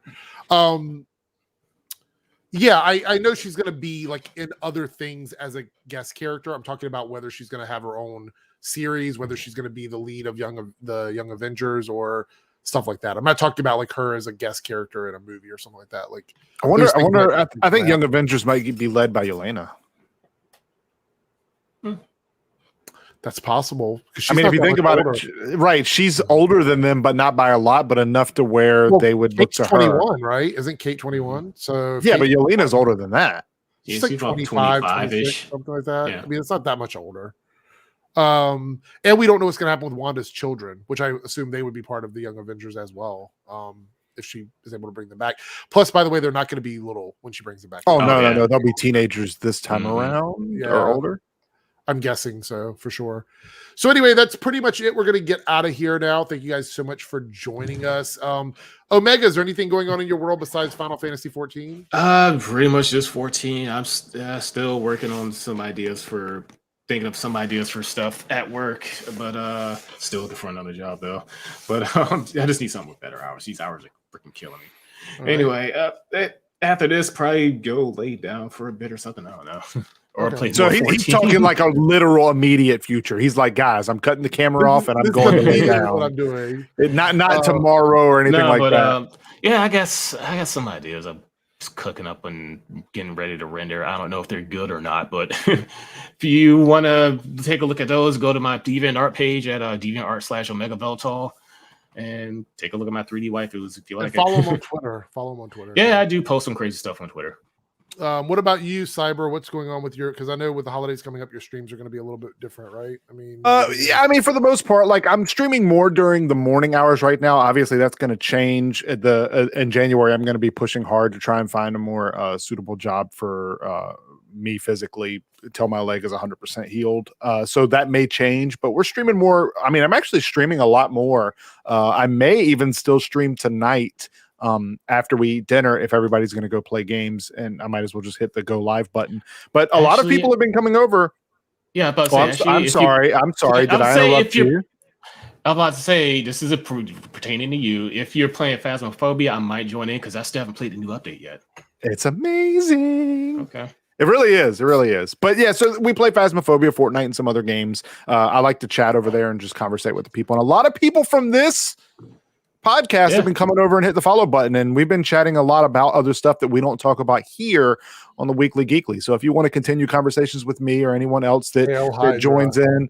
Yeah, I know she's going to be like in other things as a guest character. I'm talking about whether she's going to have her own series, whether she's going to be the lead of the Young Avengers or stuff like that. I'm not talking about like her as a guest character in a movie or something like that. Like, I wonder. I think Young Avengers might be led by Yelena. That's possible. I mean, if you think about it, right? She's older than them, but not by a lot, but enough to where they would look to her. 21, right? Isn't Kate 21? So yeah, but Yelena's older than that. She's like 25-ish, something like that. Yeah. I mean, it's not that much older. And we don't know what's going to happen with Wanda's children, which I assume they would be part of the Young Avengers as well. If she is able to bring them back. Plus, by the way, they're not going to be little when she brings them back. Oh, no. They'll be teenagers this time around or older. I'm guessing so, for sure. So anyway, that's pretty much it. We're going to get out of here now. Thank you guys so much for joining us. Omega, is there anything going on in your world besides Final Fantasy 14? Pretty much just 14. I'm still working on thinking of some ideas for stuff at work, but still looking for another job though. But I just need something with better hours. These hours are freaking killing me. All anyway, after this, probably go lay down for a bit or something. I don't know. Or play. So he's talking like a literal immediate future. He's like, guys, I'm cutting the camera off and I'm going to lay down. What I'm doing. Not tomorrow or anything that. Yeah, I guess I got some ideas. I'm just cooking up and getting ready to render. I don't know if they're good or not, but if you want to take a look at those, go to my DeviantArt page at DeviantArt/OmegaVeltol and take a look at my 3D waifus if you like. Follow him on Twitter. Follow him on Twitter. Yeah, I do post some crazy stuff on Twitter. What about you, Cyber? What's going on with your? Because I know with the holidays coming up, your streams are going to be a little bit different, right? I mean, yeah. I mean, for the most part, like I'm streaming more during the morning hours right now. Obviously, that's going to change in January. I'm going to be pushing hard to try and find a more suitable job for me physically until my leg is 100% healed. So that may change, but we're streaming more. I mean, I'm actually streaming a lot more. I may even still stream tonight. After we eat dinner, if everybody's going to go play games, and I might as well just hit the go live button. But a lot of people have been coming over. Yeah, I'm about to say, I'm sorry. I'm sorry. Did I interrupt you? I'm about to say, this is pertaining to you. If you're playing Phasmophobia, I might join in because I still haven't played the new update yet. It's amazing. Okay. It really is. It really is. But yeah, so we play Phasmophobia, Fortnite, and some other games. I like to chat over there and just conversate with the people. And a lot of people from this podcast have been coming over and hit the follow button. And we've been chatting a lot about other stuff that we don't talk about here on the Weekly Geekly. So if you want to continue conversations with me or anyone else that joins in,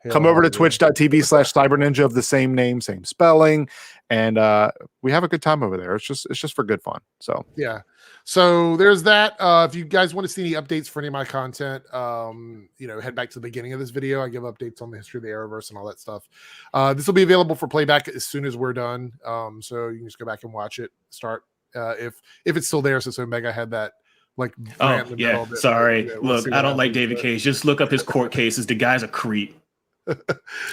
come over to twitch.tv/cyberninja of the same name, same spelling. And we have a good time over there. It's just for good fun. So yeah. So there's that. If you guys want to see any updates for any of my content, head back to the beginning of this video. I give updates on the history of the Arrowverse and all that stuff. This will be available for playback as soon as we're done. So you can just go back and watch it. Start if it's still there. So Omega had that sorry. Look, I don't like David Cage. Just look up his court cases. The guy's a creep. I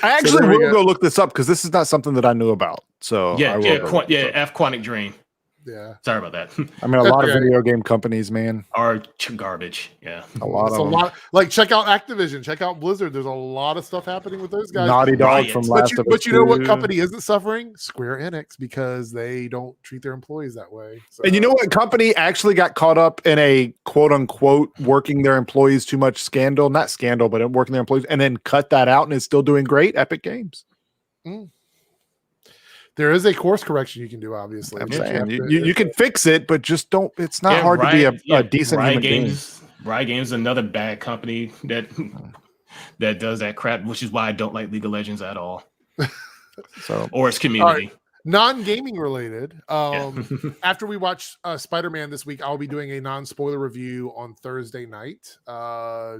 actually will go look this up because this is not something that I knew about. So F Quantic Dream. Yeah. Sorry about that. I mean, a lot of video game companies, man, are garbage. Yeah. A lot. Like, check out Activision, check out Blizzard. There's a lot of stuff happening with those guys. Naughty Dog from last episode. But you know what company isn't suffering? Square Enix, because they don't treat their employees that way. So. And you know what company actually got caught up in a quote unquote working their employees too much scandal? Not scandal, but working their employees and then cut that out and is still doing great? Epic Games. There is a course correction you can do, obviously. I'm saying you can fix it, but just don't. It's not hard to be a decent human being. Riot Games is another bad company that does that crap, which is why I don't like League of Legends at all. Or its community. Non-gaming related. After we watch Spider-Man this week, I'll be doing a non-spoiler review on Thursday night,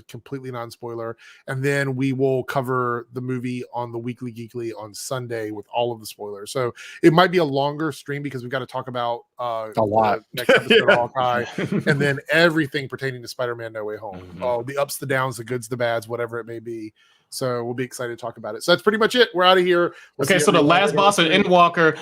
completely non-spoiler, and then we will cover the movie on the Weekly Geekly on Sunday with all of the spoilers. So it might be a longer stream because we've got to talk about a lot next episode of Hawkeye, and then everything pertaining to Spider-Man No Way Home. The ups, the downs, the goods, the bads, whatever it may be. So we'll be excited to talk about it. So that's pretty much it. We're out of here. So the last boss of Endwalker.